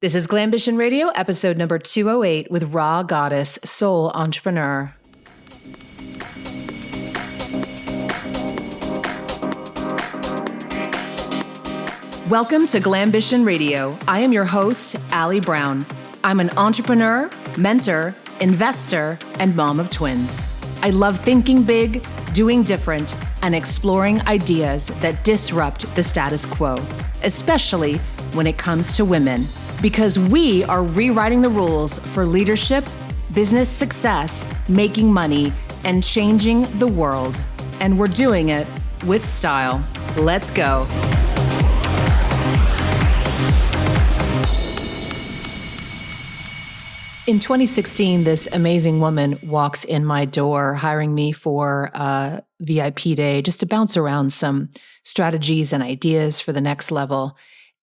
This is Glambition Radio, episode number 208 with Rha Goddess, soul entrepreneur. Welcome to Glambition Radio. I am your host, Allie Brown. I'm an entrepreneur, mentor, investor, and mom of twins. I love thinking big, doing different, and exploring ideas that disrupt the status quo, especially when it comes to women, because we are rewriting the rules for leadership, business success, making money, and changing the world. And we're doing it with style. Let's go. In 2016, this amazing woman walks in my door, hiring me for a VIP day just to bounce around some strategies and ideas for the next level.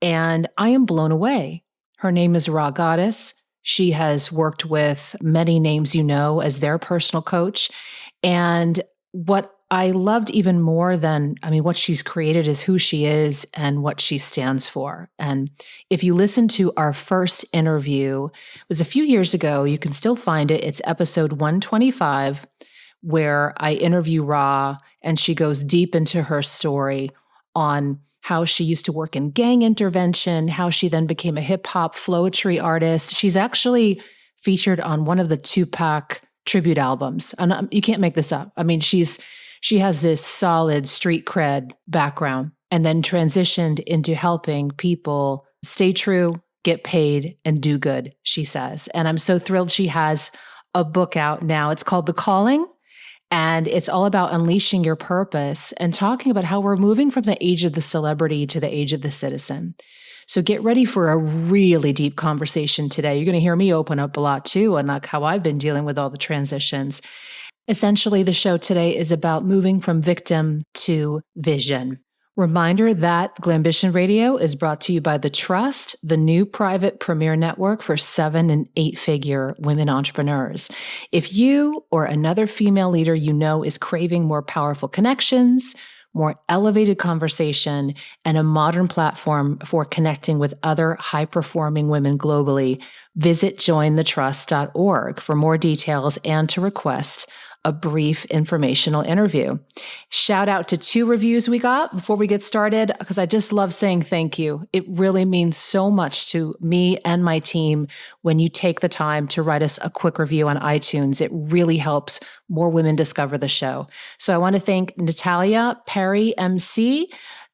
And I am blown away. Her name is Rha Goddess. She has worked with many names you know as their personal coach. And what I loved even more than, what she's created is who she is and what she stands for. And if you listen to our first interview, it was a few years ago, you can still find it. It's episode 125, where I interview Rha and she goes deep into her story on how she used to work in gang intervention, how she then became a hip hop flowetry artist. She's actually featured on one of the Tupac tribute albums. And you can't make this up. She has this solid street cred background and then transitioned into helping people stay true, get paid, and do good, she says. And I'm so thrilled she has a book out now. It's called The Calling. And it's all about unleashing your purpose and talking about how we're moving from the age of the celebrity to the age of the citizen. So get ready for a really deep conversation today. You're going to hear me open up a lot too, and like how I've been dealing with all the transitions. Essentially, the show today is about moving from victim to vision. Reminder that Glambition Radio is brought to you by The Trust, the new private premier network for 7- and 8-figure women entrepreneurs. If you or another female leader you know is craving more powerful connections, more elevated conversation, and a modern platform for connecting with other high-performing women globally, visit jointhetrust.org for more details and to request a brief informational interview. Shout out to 2 reviews we got before we get started, because I just love saying thank you. It really means so much to me and my team when you take the time to write us a quick review on iTunes. It really helps more women discover the show. So I want to thank Natalia Perry, MC.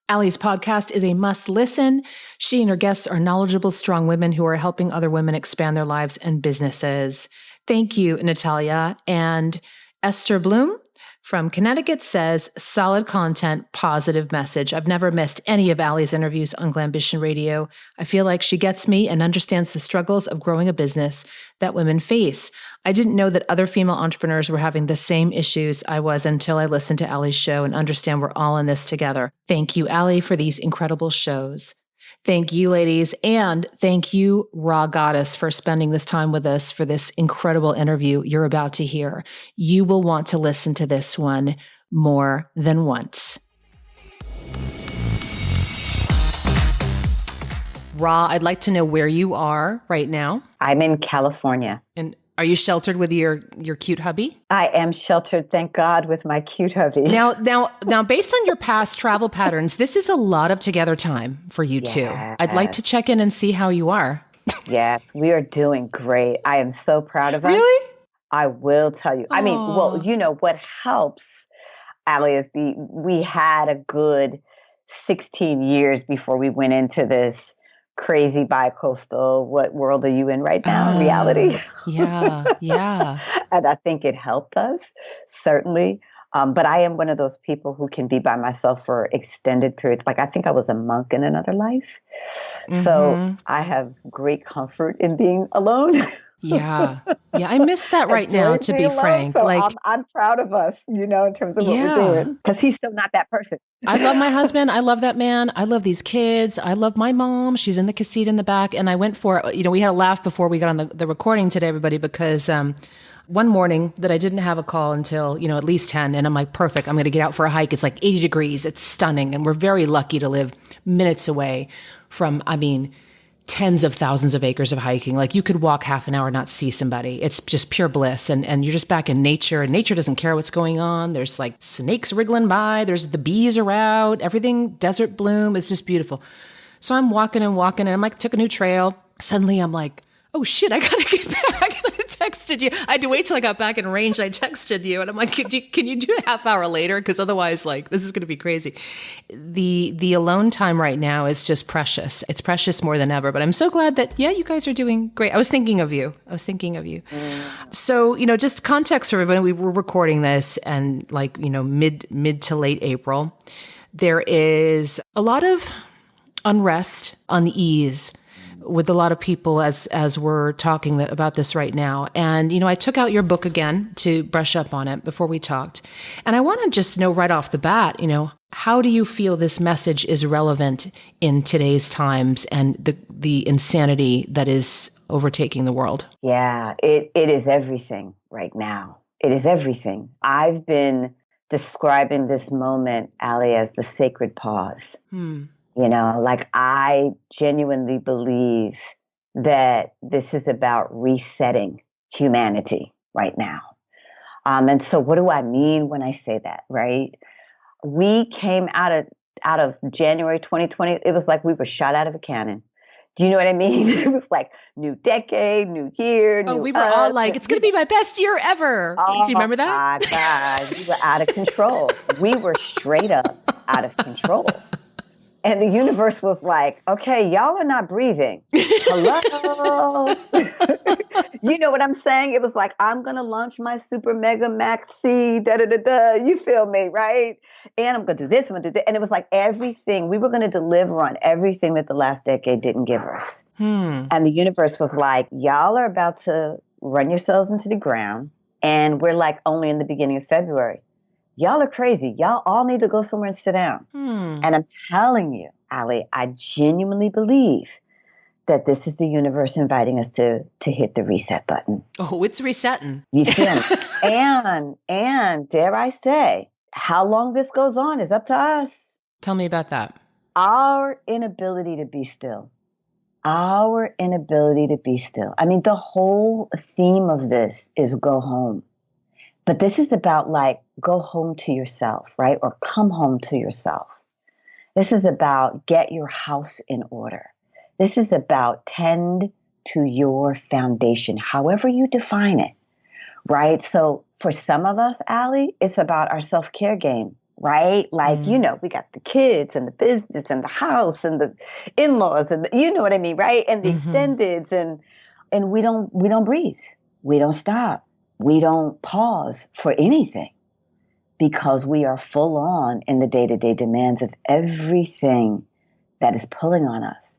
Allie's podcast is a must listen. She and her guests are knowledgeable, strong women who are helping other women expand their lives and businesses. Thank you, Natalia. And Esther Bloom from Connecticut says, solid content, positive message. I've never missed any of Allie's interviews on Glambition Radio. I feel like she gets me and understands the struggles of growing a business that women face. I didn't know that other female entrepreneurs were having the same issues I was until I listened to Allie's show and understand we're all in this together. Thank you, Allie, for these incredible shows. Thank you, ladies, and thank you, Rha Goddess, for spending this time with us for this incredible interview you're about to hear. You will want to listen to this one more than once. Rha, I'd like to know where you are right now. I'm in California. And are you sheltered with your cute hubby? I am sheltered, thank God, with my cute hubby. Now, based on your past travel patterns, this is a lot of together time for you two. I'd like to check in and see how you are. Yes, we are doing great. I am so proud of us. Really? I will tell you. Aww. What helps, Allie, is we had a good 16 years before we went into this crazy bi-coastal, what world are you in right now? Reality. Yeah. And I think it helped us, certainly. But I am one of those people who can be by myself for extended periods. Like I think I was a monk in another life. Mm-hmm. So I have great comfort in being alone. Yeah. I miss that right now, to be frank. So I'm proud of us, in terms of what we're doing. Because he's still not that person. I love my husband. I love that man. I love these kids. I love my mom. She's in the seat in the back. And I went for, we had a laugh before we got on the recording today, everybody, because one morning that I didn't have a call until, at least 10. And I'm like, perfect. I'm going to get out for a hike. It's like 80 degrees. It's stunning. And we're very lucky to live minutes away from, tens of thousands of acres of hiking. Like you could walk half an hour, not see somebody. It's just pure bliss. And you're just back in nature, and nature doesn't care what's going on. There's like snakes wriggling by. There's the bees are out. Everything desert bloom. It's just beautiful. So I'm walking and I'm like, took a new trail. Suddenly I'm like, oh shit, I gotta get back. I texted you. I had to wait till I got back in range. I texted you and I'm like, can you do a half hour later? Because otherwise, like, this is going to be crazy. The alone time right now is just precious. It's precious more than ever. But I'm so glad that, yeah, you guys are doing great. I was thinking of you. So, just context for everyone. We were recording this and like, mid to late April. There is a lot of unrest, unease with a lot of people as we're talking about this right now. And, I took out your book again to brush up on it before we talked. And I want to just know right off the bat, how do you feel this message is relevant in today's times and the insanity that is overtaking the world? Yeah, it is everything right now. It is everything. I've been describing this moment, Allie, as the sacred pause. Like I genuinely believe that this is about resetting humanity right now. And so what do I mean when I say that, right? We came out of January 2020. It was like we were shot out of a cannon. Do you know what I mean? It was like new decade, new year, new we were all like, it's going to be my best year ever. Oh, do you remember that? My God, we were out of control. We were straight up out of control. And the universe was like, okay, y'all are not breathing. Hello? You know what I'm saying? It was like, I'm going to launch my super mega maxi, you feel me, right? And I'm going to do this, I'm going to do that. And it was like everything, we were going to deliver on everything that the last decade didn't give us. And the universe was like, y'all are about to run yourselves into the ground. And we're like only in the beginning of February. Y'all are crazy. Y'all all need to go somewhere and sit down. And I'm telling you, Allie, I genuinely believe that this is the universe inviting us to hit the reset button. Oh, it's resetting. You feel me? And dare I say, how long this goes on is up to us. Tell me about that. Our inability to be still. Our inability to be still. I mean, the whole theme of this is go home. But this is about like, go home to yourself, right? Or come home to yourself. This is about get your house in order. This is about tend to your foundation, however you define it, right? So for some of us, Allie, it's about our self-care game, right? Like, we got the kids and the business and the house and the in-laws and you know what I mean, right? And the extendeds and we don't breathe. We don't stop. We don't pause for anything because we are full on in the day-to-day demands of everything that is pulling on us.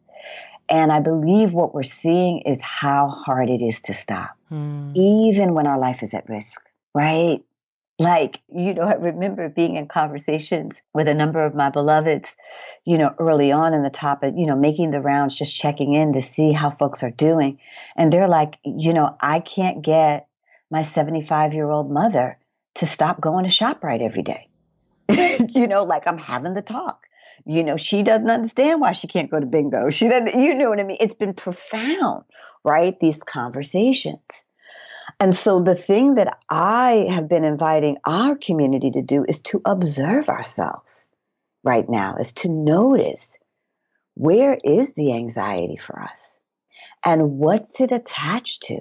And I believe what we're seeing is how hard it is to stop, even when our life is at risk, right? Like, I remember being in conversations with a number of my beloveds, early on in the topic, making the rounds, just checking in to see how folks are doing. And they're like, I can't get my 75-year-old mother to stop going to ShopRite every day. Like I'm having the talk. She doesn't understand why she can't go to bingo. She doesn't, you know what I mean? It's been profound, right? These conversations. And so the thing that I have been inviting our community to do is to observe ourselves right now, is to notice where is the anxiety for us and what's it attached to?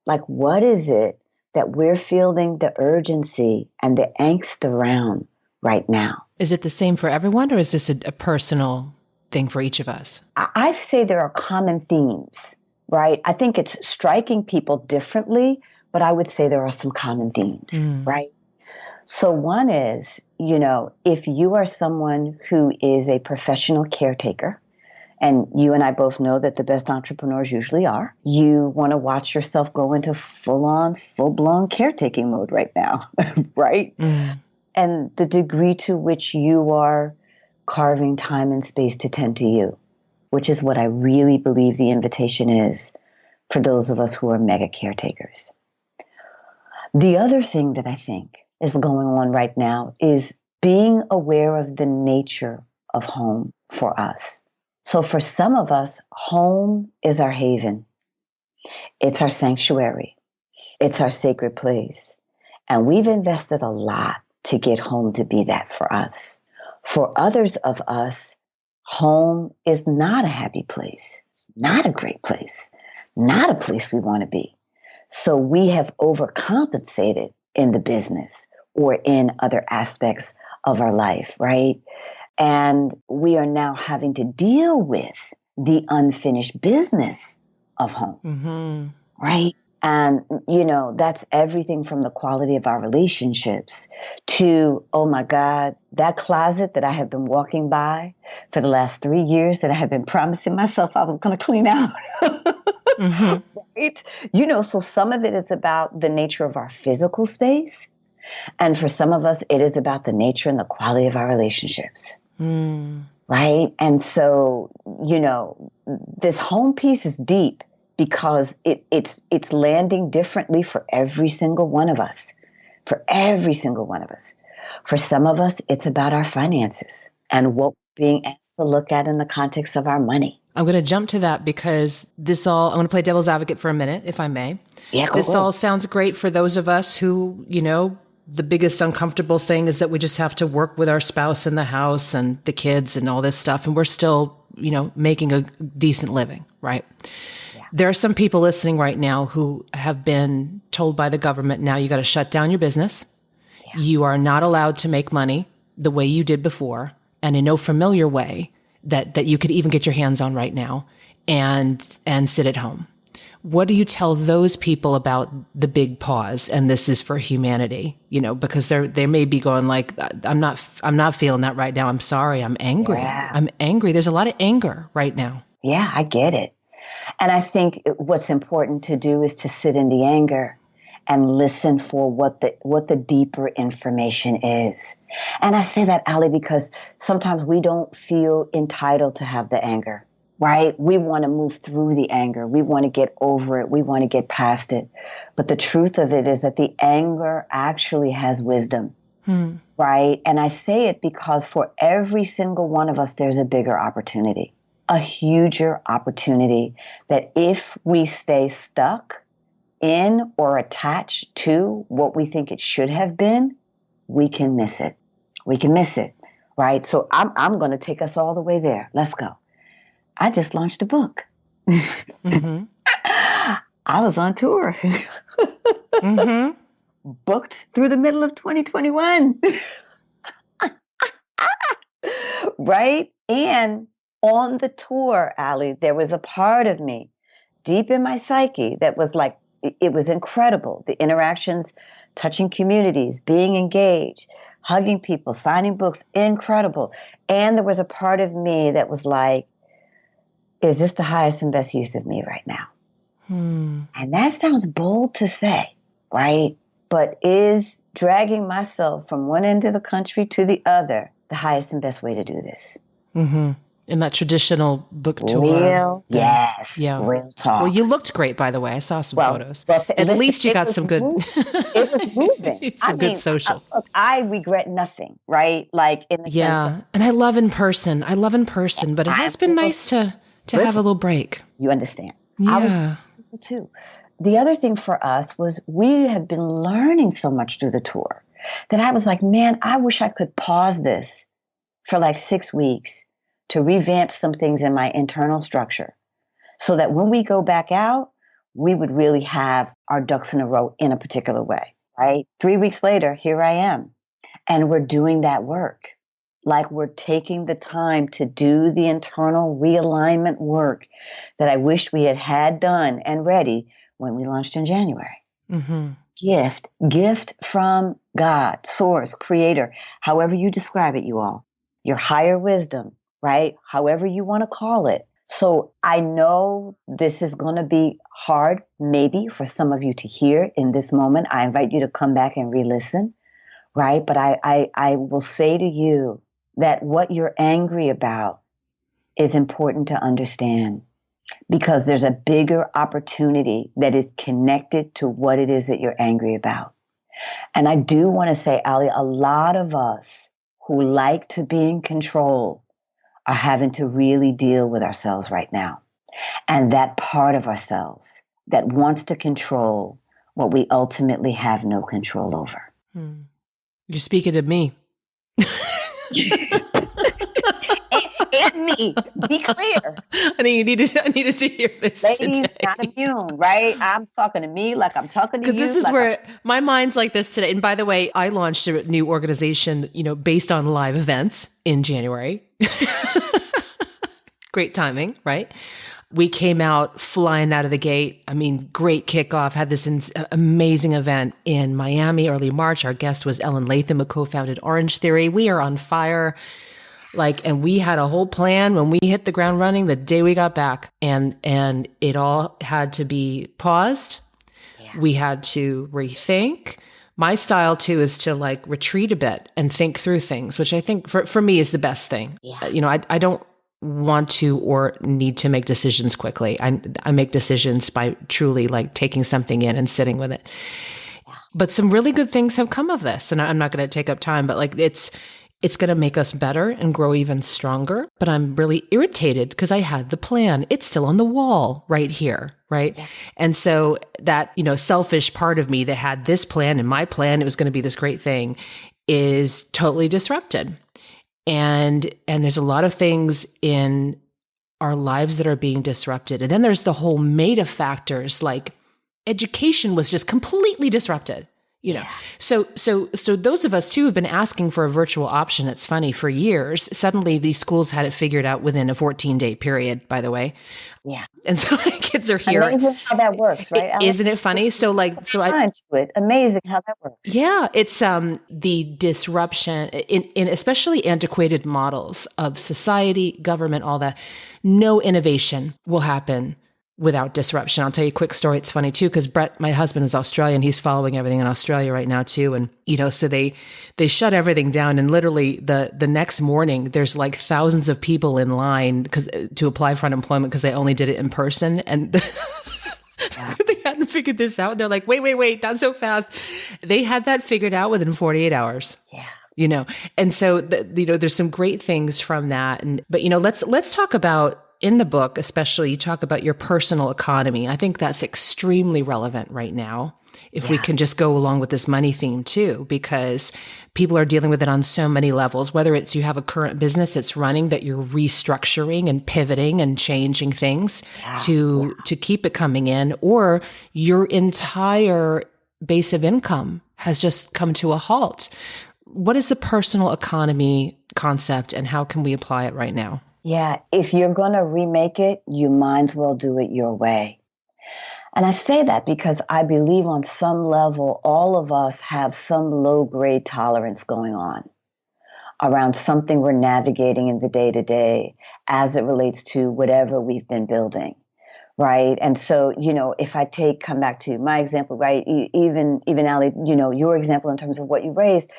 Like, what is it that we're feeling the urgency and the angst around right now? Is it the same for everyone, or is this a personal thing for each of us? I say there are common themes, right? I think it's striking people differently, but I would say there are some common themes, right? So one is, if you are someone who is a professional caretaker, and you and I both know that the best entrepreneurs usually are, you want to watch yourself go into full-blown caretaking mode right now, right? And the degree to which you are carving time and space to tend to you, which is what I really believe the invitation is for those of us who are mega caretakers. The other thing that I think is going on right now is being aware of the nature of home for us. So for some of us, home is our haven. It's our sanctuary. It's our sacred place. And we've invested a lot to get home to be that for us. For others of us, home is not a happy place. It's not a great place, not a place we want to be. So we have overcompensated in the business or in other aspects of our life, right? And we are now having to deal with the unfinished business of home, right? And, that's everything from the quality of our relationships to, oh my God, that closet that I have been walking by for the last 3 years that I have been promising myself I was going to clean out. Right? So some of it is about the nature of our physical space. And for some of us, it is about the nature and the quality of our relationships. Right? And so, this home piece is deep because it's landing differently for every single one of us. For every single one of us. For some of us, it's about our finances and what we're being asked to look at in the context of our money. I'm going to jump to that because I'm going to play devil's advocate for a minute, if I may. Yeah, go This ahead. all sounds great for those of us who, the biggest uncomfortable thing is that we just have to work with our spouse in the house and the kids and all this stuff. And we're still, making a decent living, right? Yeah. There are some people listening right now who have been told by the government, now you got to shut down your business. Yeah. You are not allowed to make money the way you did before and in no familiar way that you could even get your hands on right now and sit at home. What do you tell those people about the big pause? And this is for humanity, because they may be going like, I'm not feeling that right now. I'm sorry. I'm angry. Yeah. I'm angry. There's a lot of anger right now. Yeah, I get it. And I think what's important to do is to sit in the anger and listen for what the deeper information is. And I say that, Ali, because sometimes we don't feel entitled to have the anger. Right? We want to move through the anger. We want to get over it. We want to get past it. But the truth of it is that the anger actually has wisdom. Right? And I say it because for every single one of us, there's a bigger opportunity, a huger opportunity that if we stay stuck in or attached to what we think it should have been, we can miss it. We can miss it. Right? So I'm going to take us all the way there. Let's go. I just launched a book. I was on tour. Booked through the middle of 2021. Right? And on the tour, Ali, there was a part of me deep in my psyche that was like, it was incredible. The interactions, touching communities, being engaged, hugging people, signing books, incredible. And there was a part of me that was like, is this the highest and best use of me right now? And that sounds bold to say, right? But is dragging myself from one end of the country to the other the highest and best way to do this? In that traditional book tour. Real, yes. Yeah. Real talk. Well, you looked great, by the way. I saw some photos. Well, at least you got some good. It was moving. Good social. I regret nothing, right? Like in the sense of, and I love in person. But it has been nice to have a little break. You understand? Yeah. I was too. The other thing for us was we had been learning so much through the tour that I was like, man, I wish I could pause this for like 6 weeks to revamp some things in my internal structure so that when we go back out, we would really have our ducks in a row in a particular way, right? 3 weeks later, here I am. And we're doing that work. Like we're taking the time to do the internal realignment work that I wished we had done and ready when we launched in January. Gift from God, source, creator, however you describe it, you all, your higher wisdom, right? However you want to call it. So I know this is going to be hard, maybe for some of you to hear in this moment. I invite you to come back and re-listen, right? But I will say to you that what you're angry about is important to understand because there's a bigger opportunity that is connected to what it is that you're angry about. And I do want to say, Ali, a lot of us who like to be in control are having to really deal with ourselves right now. And that part of ourselves that wants to control what we ultimately have no control over. You're speaking to me. and me, be clear. I think I needed to hear this Ladies, today. not immune, right? I'm talking to me like I'm talking to you. Because this is like where my mind's like this today. And by the way, I launched a new organization, based on live events in January. Great timing, right? We came out flying out of the gate. I mean, great kickoff, had this amazing event in Miami early March. Our guest was Ellen Latham, who co-founded Orange Theory. We are on fire. And we had a whole plan when we hit the ground running the day we got back, and it all had to be paused. Yeah. We had to rethink. My style too is to retreat a bit and think through things, which I think for me is the best thing. Yeah. I don't want to or need to make decisions quickly. I make decisions by truly taking something in and sitting with it. Yeah. But some really good things have come of this, and I'm not going to take up time, but it's going to make us better and grow even stronger. But I'm really irritated because I had the plan. It's still on the wall right here, right? Yeah. And so that, selfish part of me that had this plan and my plan, it was going to be this great thing, is totally disrupted. And there's a lot of things in our lives that are being disrupted. And then there's the whole meta factors, like education was just completely disrupted. Yeah. So those of us too have been asking for a virtual option. It's funny, for years. Suddenly these schools had it figured out within a 14-day period, by the way. Yeah. And so my kids are here. Amazing how that works, right? Isn't it funny? Amazing how that works. Yeah. It's the disruption in especially antiquated models of society, government, all that. No innovation will happen without disruption. I'll tell you a quick story. It's funny too, because Brett, my husband, is Australian. He's following everything in Australia right now too. And, so they shut everything down. And literally the next morning, there's thousands of people in line to apply for unemployment because they only did it in person. And they hadn't figured this out. They're like, wait, not so fast. They had that figured out within 48 hours. Yeah. And so, there's some great things from that. But let's talk about, in the book, especially, you talk about your personal economy. I think that's extremely relevant right now. If we can just go along with this money theme too, because people are dealing with it on so many levels, whether it's you have a current business that's running that you're restructuring and pivoting and changing things to keep it coming in, or your entire base of income has just come to a halt. What is the personal economy concept and how can we apply it right now? Yeah, if you're going to remake it, you might as well do it your way. And I say that because I believe on some level, all of us have some low-grade tolerance going on around something we're navigating in the day-to-day as it relates to whatever we've been building, right? And so, if I come back to my example, right, even Ali, your example in terms of what you raised,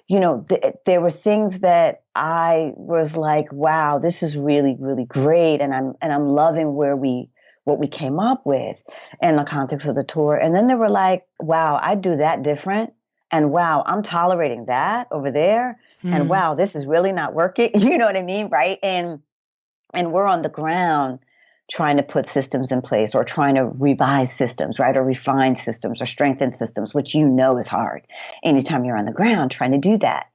there were things that I was like, wow, this is really, really great. And I'm loving what we came up with in the context of the tour. And then they were like, wow, I do that different. And wow, I'm tolerating that over there. And wow, this is really not working. You know what I mean? Right. And we're on the ground trying to put systems in place or trying to revise systems, right? Or refine systems or strengthen systems, which is hard anytime you're on the ground trying to do that.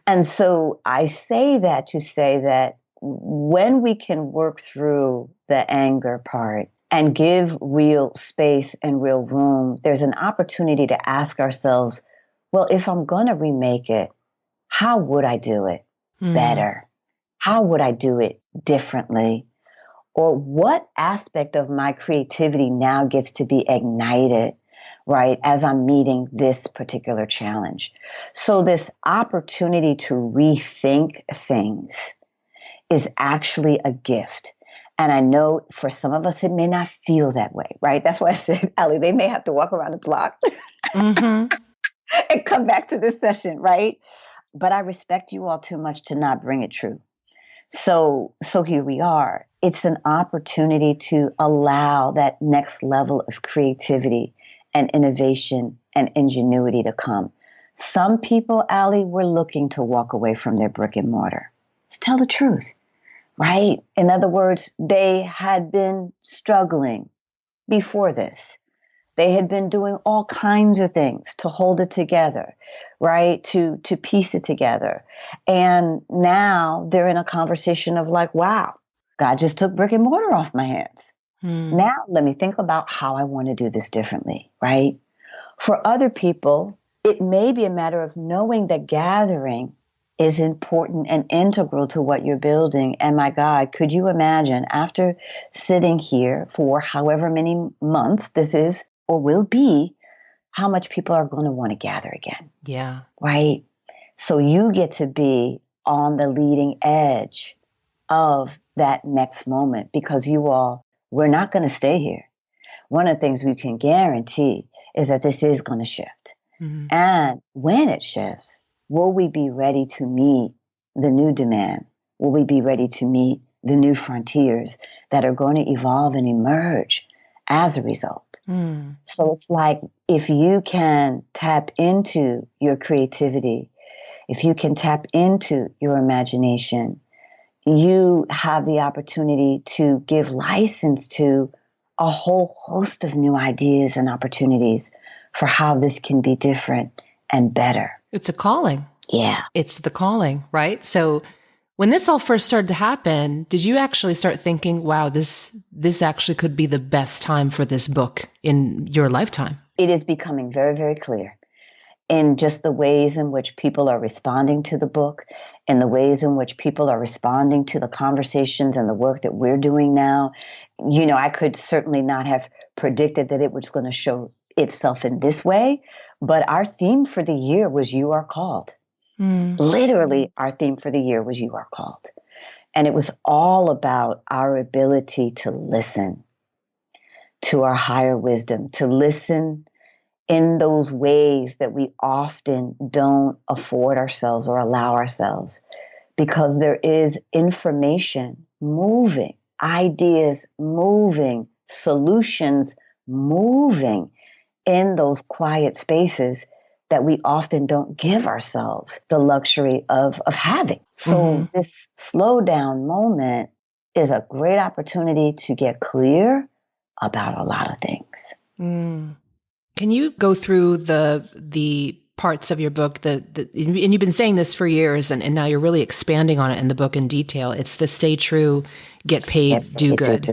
And so I say that to say that when we can work through the anger part and give real space and real room, there's an opportunity to ask ourselves, well, if I'm going to remake it, how would I do it better? How would I do it differently? Or what aspect of my creativity now gets to be ignited, right, as I'm meeting this particular challenge? So this opportunity to rethink things is actually a gift. And I know for some of us, it may not feel that way, right? That's why I said, Ali, they may have to walk around the block and come back to this session, right? But I respect you all too much to not bring it true. So here we are. It's an opportunity to allow that next level of creativity and innovation and ingenuity to come. Some people, Ali, were looking to walk away from their brick and mortar. Let's tell the truth. right? In other words, they had been struggling before this. They had been doing all kinds of things to hold it together, right? To piece it together. And now they're in a conversation of like, wow, God just took brick and mortar off my hands. Now let me think about how I want to do this differently, right? For other people, it may be a matter of knowing that gathering is important and integral to what you're building. And my God, could you imagine after sitting here for however many months this is or will be, how much people are going to want to gather again? Yeah. Right? So you get to be on the leading edge of that next moment because we're not going to stay here. One of the things we can guarantee is that this is going to shift. Mm-hmm. And when it shifts, will we be ready to meet the new demand? Will we be ready to meet the new frontiers that are going to evolve and emerge as a result? So it's like if you can tap into your creativity, if you can tap into your imagination, you have the opportunity to give license to a whole host of new ideas and opportunities for how this can be different and better. It's a calling. Yeah. It's the calling, right? So when this all first started to happen, did you actually start thinking, wow, this actually could be the best time for this book in your lifetime? It is becoming very, very clear in just the ways in which people are responding to the book, in the ways in which people are responding to the conversations and the work that we're doing now. You know, I could certainly not have predicted that it was going to show itself in this way, but our theme for the year was You Are Called. Literally, our theme for the year was You Are Called. And it was all about our ability to listen to our higher wisdom, to listen in those ways that we often don't afford ourselves or allow ourselves, because there is information moving, ideas moving, solutions moving in those quiet spaces that we often don't give ourselves the luxury of having. So this slow down moment is a great opportunity to get clear about a lot of things. Can you go through the parts of your book and you've been saying this for years and now you're really expanding on it in the book in detail. It's the stay true, get paid, do good.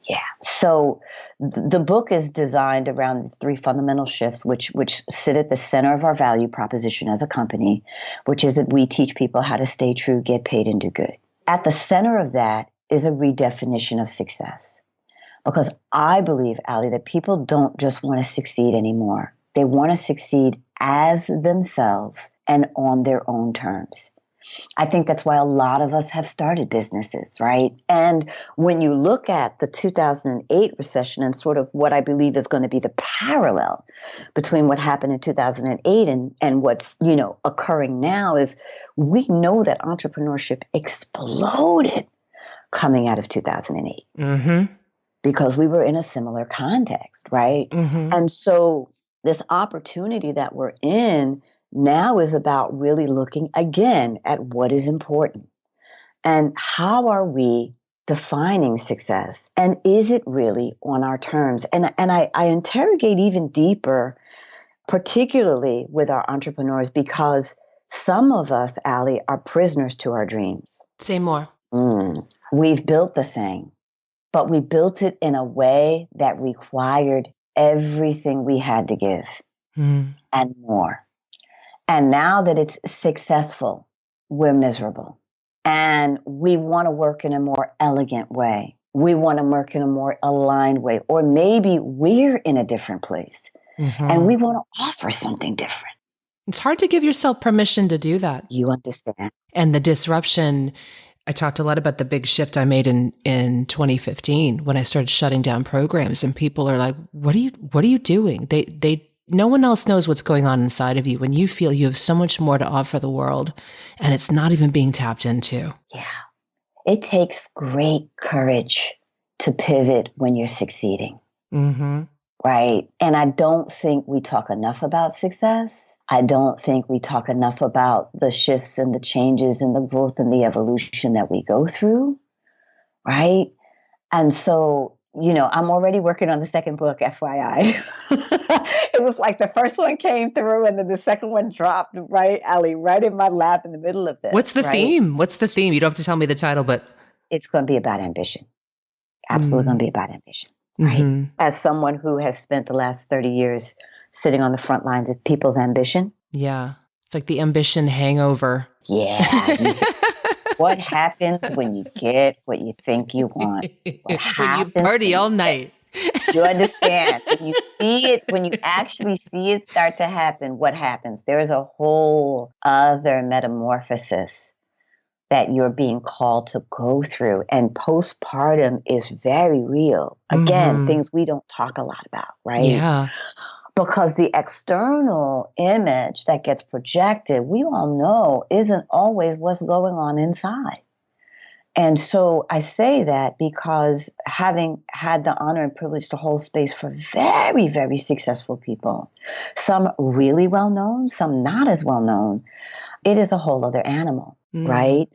Yeah. So the book is designed around the three fundamental shifts, which sit at the center of our value proposition as a company, which is that we teach people how to stay true, get paid, and do good. At the center of that is a redefinition of success. Because I believe, Allie, that people don't just want to succeed anymore. They want to succeed as themselves and on their own terms. I think that's why a lot of us have started businesses, right? And when you look at the 2008 recession and sort of what I believe is going to be the parallel between what happened in 2008 and what's, occurring now is we know that entrepreneurship exploded coming out of 2008. Because we were in a similar context, right? And so this opportunity that we're in now is about really looking again at what is important and how are we defining success, and is it really on our terms? And I interrogate even deeper, particularly with our entrepreneurs, because some of us, Allie, are prisoners to our dreams. Say more. We've built the thing, but we built it in a way that required everything we had to give and more. And now that it's successful, we're miserable. And we want to work in a more elegant way. We want to work in a more aligned way. Or maybe we're in a different place and we want to offer something different. It's hard to give yourself permission to do that. You understand. And the disruption, I talked a lot about the big shift I made in 2015 when I started shutting down programs, and people are like, what are you doing? No one else knows what's going on inside of you when you feel you have so much more to offer the world and it's not even being tapped into. Yeah. It takes great courage to pivot when you're succeeding. Right. And I don't think we talk enough about success. I don't think we talk enough about the shifts and the changes and the growth and the evolution that we go through. right? And so, I'm already working on the second book, FYI. It was like the first one came through and then the second one dropped, right, Allie, right in my lap in the middle of What's this, the right? theme? What's the theme? You don't have to tell me the title, but. It's going to be about ambition. Absolutely going to be about ambition, right? Mm-hmm. As someone who has spent the last 30 years sitting on the front lines of people's ambition. Yeah. It's like the ambition hangover. Yeah. What happens when you get what you think you want? What When you happens party when all you get, night. you understand? When you see it, when you actually see it start to happen, what happens? There's a whole other metamorphosis that you're being called to go through. And postpartum is very real. Again, things we don't talk a lot about, right? Yeah. Because the external image that gets projected, we all know, isn't always what's going on inside. And so I say that because having had the honor and privilege to hold space for very, very successful people, some really well known, some not as well known, it is a whole other animal, right?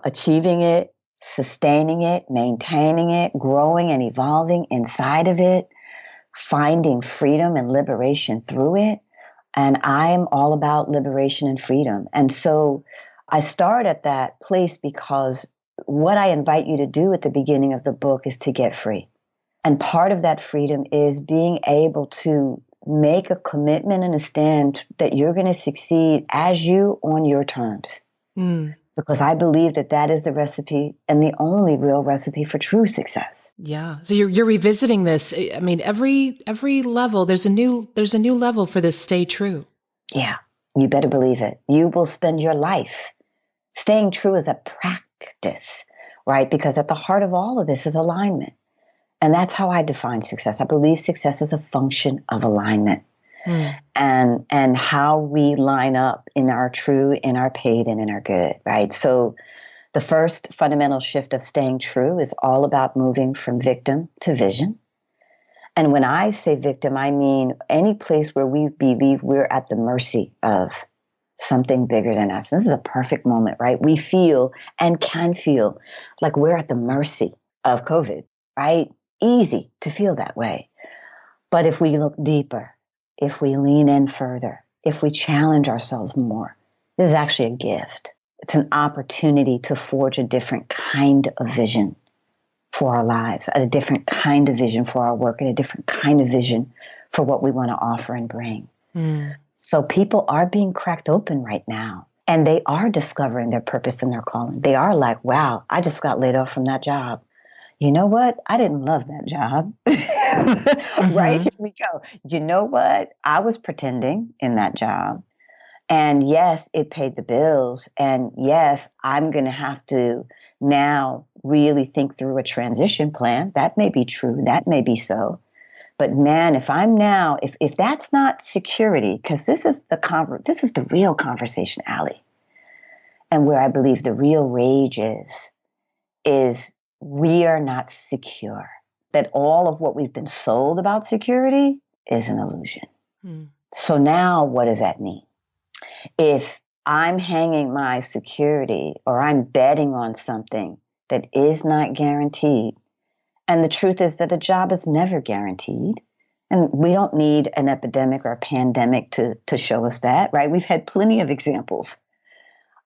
Achieving it, sustaining it, maintaining it, growing and evolving inside of it, finding freedom and liberation through it. And I'm all about liberation and freedom. And so I start at that place because what I invite you to do at the beginning of the book is to get free. And part of that freedom is being able to make a commitment and a stand that you're going to succeed as you on your terms. Because I believe that that is the recipe and the only real recipe for true success. Yeah. So you're revisiting this. I mean, every level, there's a new level for this stay true. Yeah. You better believe it. You will spend your life staying true as a practice, right? Because at the heart of all of this is alignment. And that's how I define success. I believe success is a function of alignment. And how we line up in our true, in our paid, and in our good, right? So the first fundamental shift of staying true is all about moving from victim to vision. And when I say victim, I mean any place where we believe we're at the mercy of something bigger than us. And this is a perfect moment, right? We feel and can feel like we're at the mercy of COVID, right? Easy to feel that way. But if we look deeper, if we lean in further, if we challenge ourselves more, this is actually a gift. It's an opportunity to forge a different kind of vision for our lives, a different kind of vision for our work, and a different kind of vision for what we want to offer and bring. So people are being cracked open right now, and they are discovering their purpose and their calling. They are like, wow, I just got laid off from that job. You know what? I didn't love that job. Right? Here we go. You know what? I was pretending in that job. And yes, it paid the bills. And yes, I'm going to have to now really think through a transition plan. That may be true. That may be so. But man, if I'm now, if that's not security, because this is the real conversation, Allie. And where I believe the real rage is we are not secure. That all of what we've been sold about security is an illusion. So now what does that mean? If I'm hanging my security or I'm betting on something that is not guaranteed, and the truth is that a job is never guaranteed, and we don't need an epidemic or a pandemic to show us that, right? We've had plenty of examples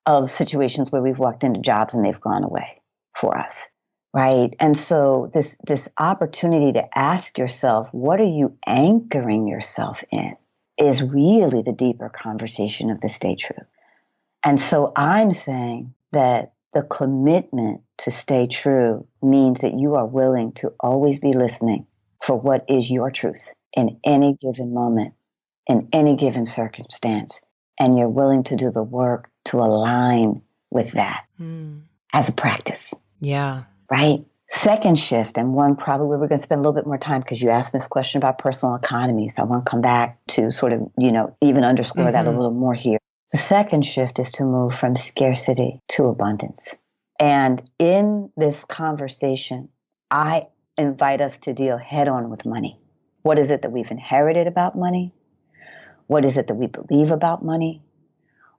of situations where we've walked into jobs and they've gone away for us. Right. And so this opportunity to ask yourself, what are you anchoring yourself in, is really the deeper conversation of the stay true. And so I'm saying that the commitment to stay true means that you are willing to always be listening for what is your truth in any given moment, in any given circumstance. And you're willing to do the work to align with that as a practice. Yeah. Right? Second shift, and one probably where we're going to spend a little bit more time because you asked me this question about personal economy. So I want to come back to sort of, even underscore that a little more here. The second shift is to move from scarcity to abundance. And in this conversation, I invite us to deal head on with money. What is it that we've inherited about money? What is it that we believe about money?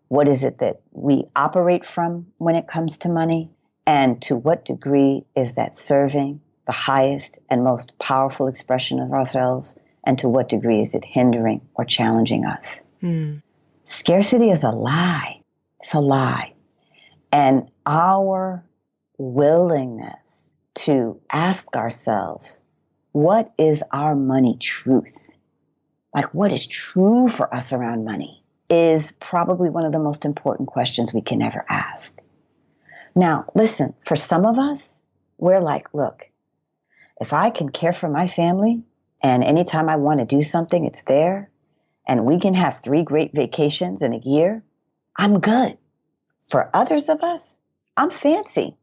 What is it that we operate from when it comes to money? And to what degree is that serving the highest and most powerful expression of ourselves? And to what degree is it hindering or challenging us? Scarcity is a lie. It's a lie. And our willingness to ask ourselves, what is our money truth? Like, what is true for us around money is probably one of the most important questions we can ever ask. Now, listen, for some of us, we're like, look, if I can care for my family and anytime I want to do something, it's there, and we can have 3 great vacations in a year, I'm good. For others of us, I'm fancy.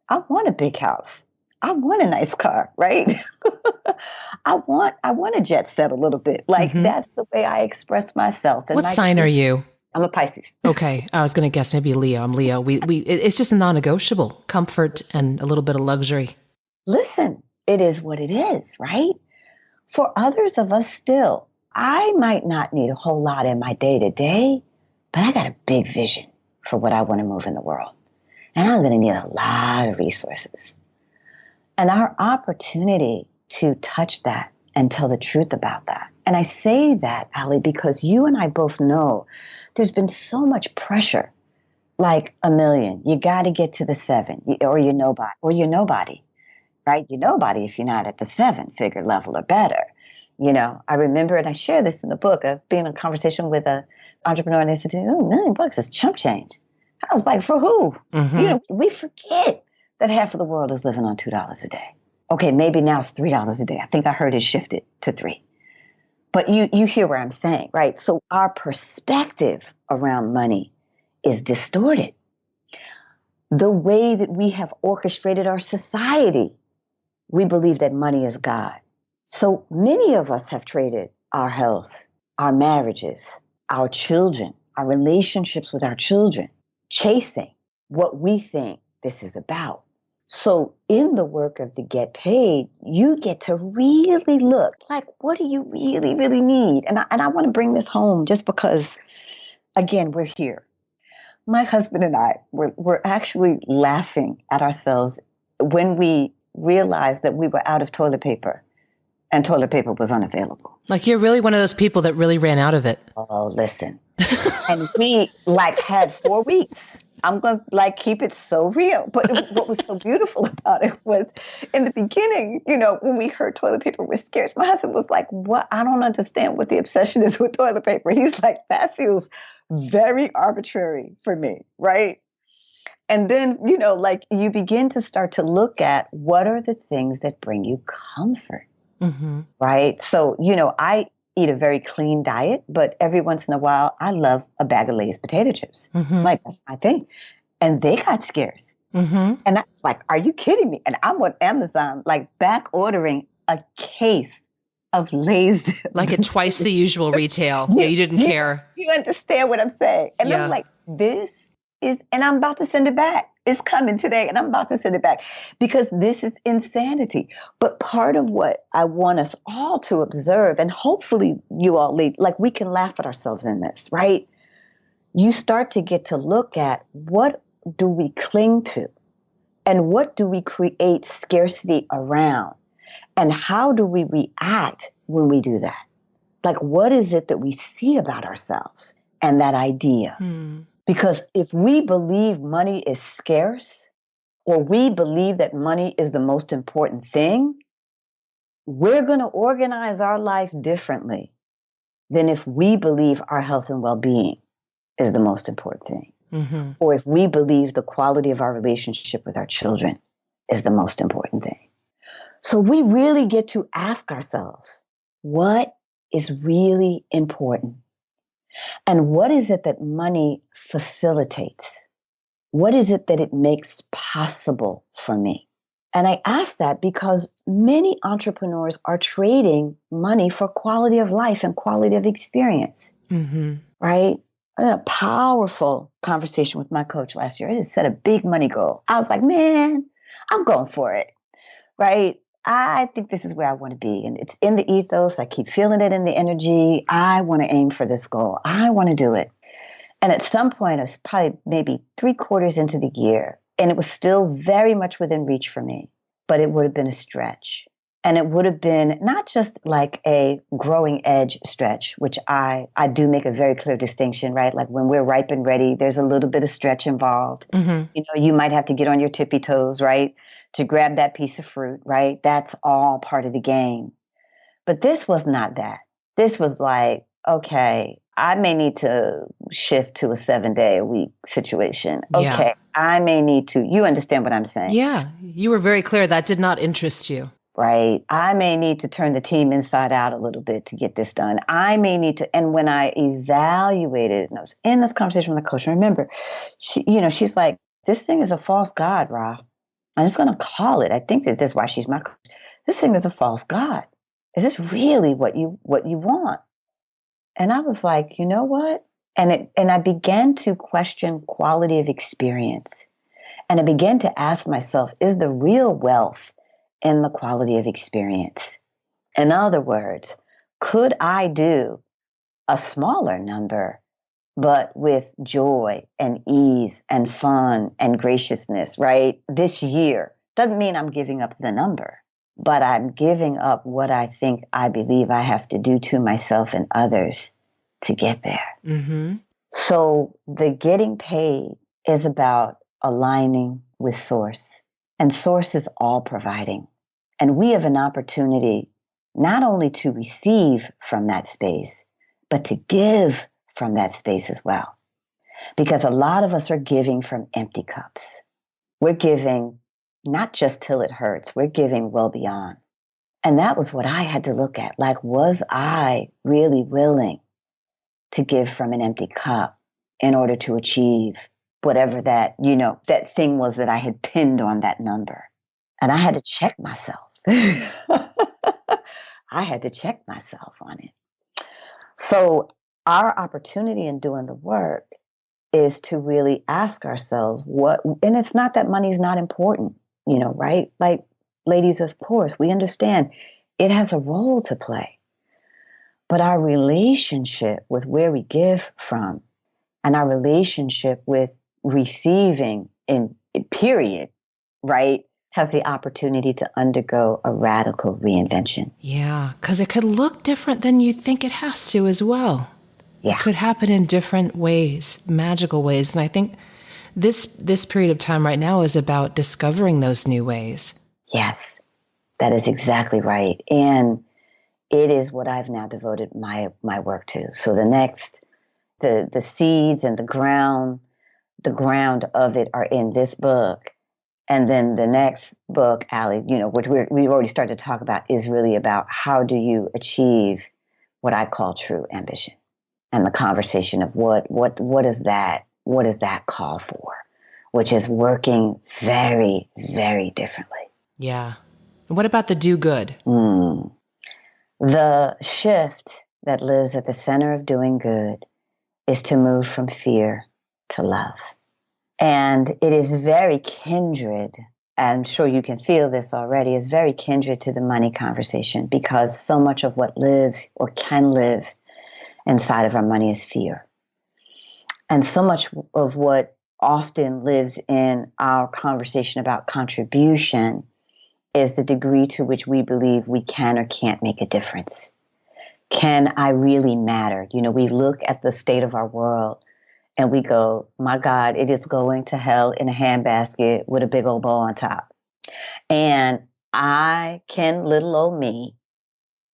I want a big house. I want a nice car, right? I want to jet set a little bit. Like, that's the way I express myself. And what sign are you? I'm a Pisces. Okay. I was going to guess maybe Leo. I'm Leo. It's just a non-negotiable comfort and a little bit of luxury. Listen, it is what it is, right? For others of us still, I might not need a whole lot in my day to day, but I got a big vision for what I want to move in the world. And I'm going to need a lot of resources. And our opportunity to touch that and tell the truth about that. And I say that, Ali, because you and I both know there's been so much pressure, like $1 million. You got to get to the 7, or you're nobody, right? You're nobody if you're not at the 7-figure level or better. You know, I remember, and I share this in the book, of being in a conversation with an entrepreneur, and they said to me, oh, $1 million is chump change. I was like, for who? You know, we forget that half of the world is living on $2 a day. Okay, maybe now it's $3 a day. I think I heard it shifted to 3. But you hear what I'm saying, right? So our perspective around money is distorted. The way that we have orchestrated our society, we believe that money is God. So many of us have traded our health, our marriages, our children, our relationships with our children, chasing what we think this is about. So in the work of the Get Paid, you get to really look like, what do you really, really need? And I want to bring this home just because, again, we're here. My husband and I were actually laughing at ourselves when we realized that we were out of toilet paper and toilet paper was unavailable. Like, you're really one of those people that really ran out of it. Oh, listen. And we had 4 weeks. I'm going to keep it so real. But what was so beautiful about it was in the beginning, when we heard toilet paper, we're scared. My husband was like, what? I don't understand what the obsession is with toilet paper. He's like, that feels very arbitrary for me, right? And then, you begin to start to look at what are the things that bring you comfort, right? So, I eat a very clean diet, but every once in a while, I love a bag of Lay's potato chips. That's my thing. And they got scarce. And I was like, are you kidding me? And I'm on Amazon, back ordering a case of Lay's. Like at twice the usual retail. Yeah, you didn't care. Do you understand what I'm saying? And I'm like, this is, and I'm about to send it back. It's coming today, and I'm about to send it back because this is insanity. But part of what I want us all to observe, and hopefully you all lead, we can laugh at ourselves in this, right? You start to get to look at what do we cling to and what do we create scarcity around and how do we react when we do that? What is it that we see about ourselves and that idea? Because if we believe money is scarce, or we believe that money is the most important thing, we're going to organize our life differently than if we believe our health and well-being is the most important thing. Or if we believe the quality of our relationship with our children is the most important thing. So we really get to ask ourselves, what is really important? And what is it that money facilitates? What is it that it makes possible for me? And I ask that because many entrepreneurs are trading money for quality of life and quality of experience, right? I had a powerful conversation with my coach last year. I just set a big money goal. I was like, man, I'm going for it, right? I think this is where I want to be. And it's in the ethos. I keep feeling it in the energy. I want to aim for this goal. I want to do it. And at some point, it was probably maybe 3/4 into the year, And it was still very much within reach for me, but it would have been a stretch. And it would have been not just like a growing edge stretch, which I do make a very clear distinction, right? Like when we're ripe and ready, there's a little bit of stretch involved. You know, you might have to get on your tippy toes, right? To grab that piece of fruit, right? That's all part of the game. But this was not that. This was like, okay, I may need to shift to a 7-day-a-week situation. Yeah. Okay, I may need to, you understand what I'm saying? Yeah. You were very clear that did not interest you. Right. I may need to turn the team inside out a little bit to get this done. I may need to, and when I evaluated, and I was in this conversation with my coach, and remember, she's like, this thing is a false god, Rha. I'm just going to call it. I think that's why she's my coach. This thing is a false god. Is this really what you want? And I was like, you know what? And I began to question quality of experience. And I began to ask myself, is the real wealth in the quality of experience? In other words, could I do a smaller number, but with joy and ease and fun and graciousness, right? This year doesn't mean I'm giving up the number, but I'm giving up what I believe I have to do to myself and others to get there. So the getting paid is about aligning with source, and source is all providing. And we have an opportunity not only to receive from that space, but to give from that space as well. Because a lot of us are giving from empty cups. We're giving not just till it hurts, we're giving well beyond. And that was what I had to look at. Like, was I really willing to give from an empty cup in order to achieve whatever that, that thing was that I had pinned on that number? And I had to check myself. I had to check myself on it. So our opportunity in doing the work is to really ask ourselves and it's not that money's not important, right? Like, ladies, of course, we understand it has a role to play. But our relationship with where we give from and our relationship with receiving in period, right, has the opportunity to undergo a radical reinvention. Yeah, because it could look different than you think it has to as well. Yeah. It could happen in different ways, magical ways. And I think this period of time right now is about discovering those new ways. Yes, that is exactly right. And it is what I've now devoted my work to. So the seeds and the ground of it are in this book. And then the next book, Allie, which we've already started to talk about, is really about how do you achieve what I call true ambition, and the conversation of what is that? What does that call for? Which is working very, very differently. Yeah. What about the do good? The shift that lives at the center of doing good is to move from fear to love. And it is very kindred, I'm sure you can feel this already, is very kindred to the money conversation, because so much of what lives or can live inside of our money is fear. And so much of what often lives in our conversation about contribution is the degree to which we believe we can or can't make a difference. Can I really matter? We look at the state of our world and we go, my God, it is going to hell in a handbasket with a big old bow on top. And can little old me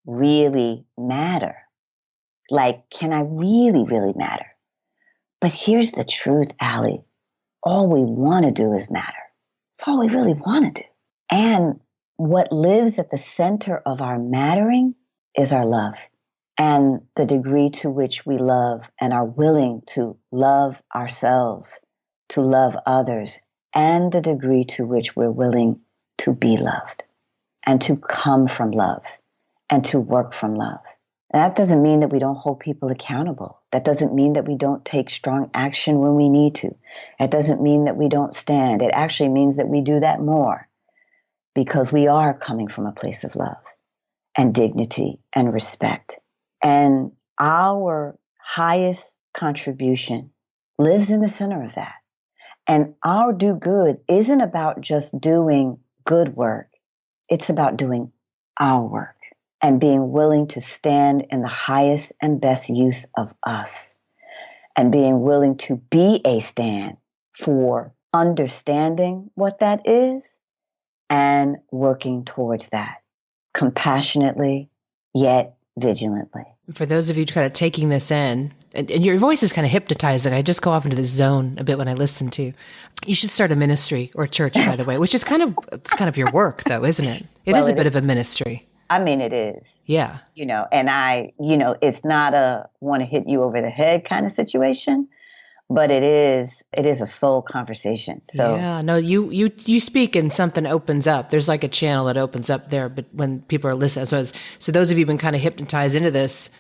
really matter? Like, can I really, really matter? But here's the truth, Allie. All we want to do is matter. That's all we really want to do. And what lives at the center of our mattering is our love. And the degree to which we love and are willing to love ourselves, to love others, and the degree to which we're willing to be loved and to come from love and to work from love. And that doesn't mean that we don't hold people accountable. That doesn't mean that we don't take strong action when we need to. It doesn't mean that we don't stand. It actually means that we do that more, because we are coming from a place of love and dignity and respect. And our highest contribution lives in the center of that. And our do good isn't about just doing good work. It's about doing our work and being willing to stand in the highest and best use of us and being willing to be a stand for understanding what that is and working towards that compassionately, yet vigilantly. For those of you kind of taking this in, and your voice is kind of hypnotizing. I just go off into this zone a bit when I listen to you. You should start a ministry or a church, by the way, which is it's kind of your work, though, isn't it? It is a bit of a ministry. I mean, it is. Yeah. And it's not a want to hit you over the head kind of situation, but it is a soul conversation. So yeah, no, you speak and something opens up. There's like a channel that opens up there, but when people are listening, so those of you who've been kind of hypnotized into this,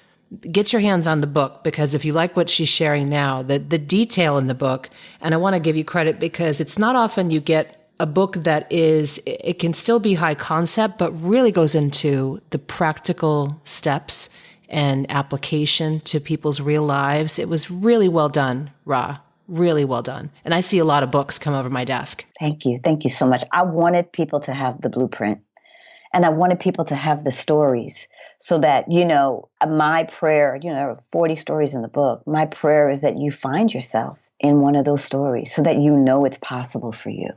get your hands on the book, because if you like what she's sharing now, the detail in the book, and I want to give you credit because it's not often you get a book that it can still be high concept, but really goes into the practical steps and application to people's real lives. It was really well done, Rha. Really well done. And I see a lot of books come over my desk. Thank you. Thank you so much. I wanted people to have the blueprint, and I wanted people to have the stories so that, my prayer, there are 40 stories in the book. My prayer is that you find yourself in one of those stories so that it's possible for you.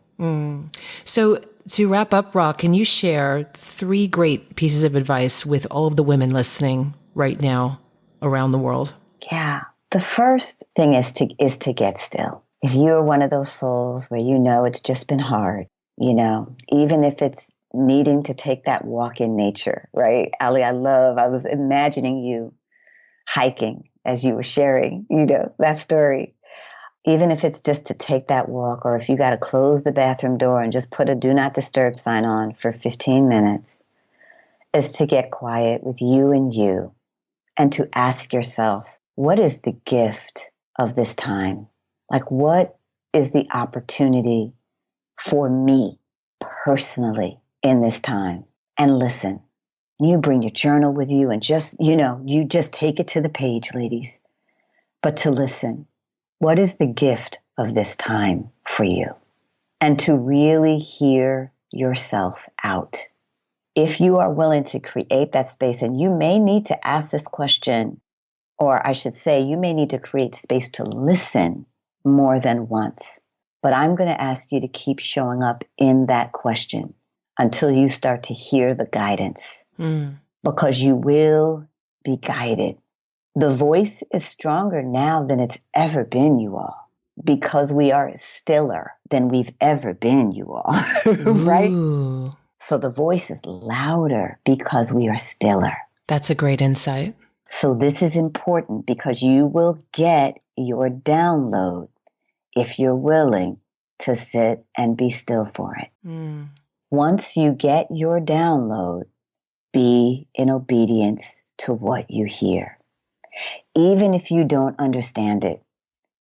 So to wrap up, Rha, can you share 3 great pieces of advice with all of the women listening right now around the world? Yeah. The first thing is to get still. If you're one of those souls where it's just been hard, even if it's needing to take that walk in nature, right? Ali, I was imagining you hiking as you were sharing, that story. Even if it's just to take that walk, or if you got to close the bathroom door and just put a do not disturb sign on for 15 minutes, is to get quiet with you and to ask yourself, what is the gift of this time? Like, what is the opportunity for me personally in this time? And listen, you bring your journal with you and just, you just take it to the page, ladies. But to listen, what is the gift of this time for you? And to really hear yourself out. If you are willing to create that space, and you may need to ask this question, or I should say, you may need to create space to listen more than once. But I'm going to ask you to keep showing up in that question until you start to hear the guidance, because you will be guided. The voice is stronger now than it's ever been, you all, because we are stiller than we've ever been, you all, right? Ooh. So the voice is louder because we are stiller. That's a great insight. So this is important because you will get your download if you're willing to sit and be still for it. Once you get your download, be in obedience to what you hear. Even if you don't understand it,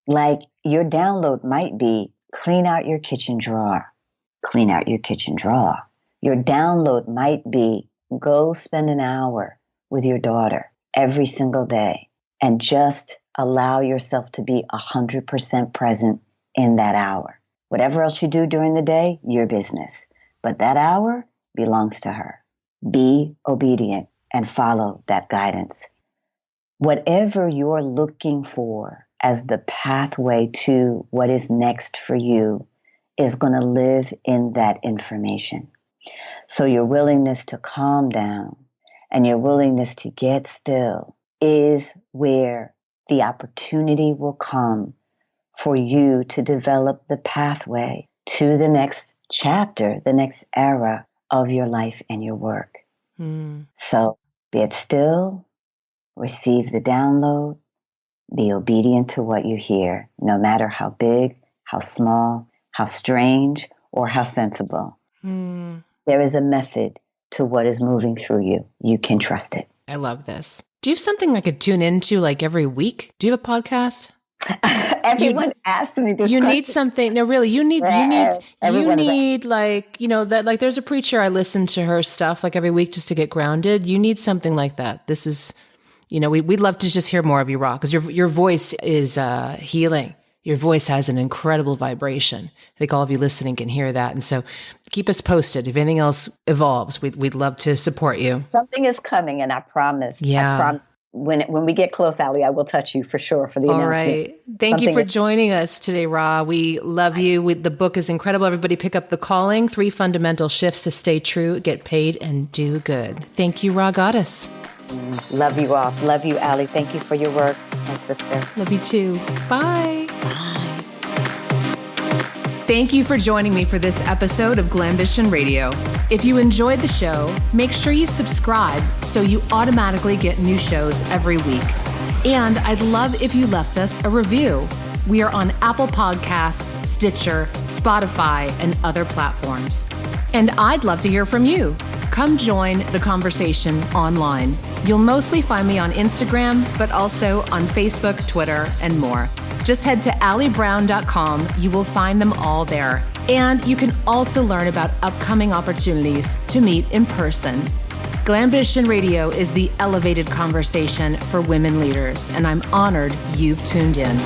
like your download might be clean out your kitchen drawer. Clean out your kitchen drawer. Your download might be go spend an hour with your daughter every single day and just allow yourself to be 100% present in that hour. Whatever else you do during the day, your business. But that hour belongs to her. Be obedient and follow that guidance. Whatever you're looking for as the pathway to what is next for you is going to live in that information. So your willingness to calm down and your willingness to get still is where the opportunity will come for you to develop the pathway to the next chapter, the next era of your life and your work. So be it still, receive the download, be obedient to what you hear, no matter how big, how small, how strange, or how sensible. There is a method to what is moving through you. You can trust it. I love this. Do you have something I could tune into like every week? Do you have a podcast? Everyone asks me this. You question. need something. No, really, you need like, that, like there's a preacher, I listen to her stuff like every week just to get grounded. You need something like that. This is, we'd love to just hear more of you, Rha, because your voice is healing. Your voice has an incredible vibration. I think all of you listening can hear that. And so keep us posted. If anything else evolves, we'd love to support you. Something is coming, and I promise. Yeah. I promise. When we get close, Allie, I will touch you for sure for the announcement. All right. Thank you for joining us today, Rha. We love you. The book is incredible. Everybody pick up The Calling, 3 Fundamental Shifts to Stay True, Get Paid, and Do Good. Thank you, Rha Goddess. Love you all. Love you, Allie. Thank you for your work, my sister. Love you too. Bye. Bye. Thank you for joining me for this episode of Glambition Radio. If you enjoyed the show, make sure you subscribe so you automatically get new shows every week. And I'd love if you left us a review. We are on Apple Podcasts, Stitcher, Spotify, and other platforms. And I'd love to hear from you. Come join the conversation online. You'll mostly find me on Instagram, but also on Facebook, Twitter, and more. Just head to alliebrown.com. You will find them all there. And you can also learn about upcoming opportunities to meet in person. Glambition Radio is the elevated conversation for women leaders, and I'm honored you've tuned in.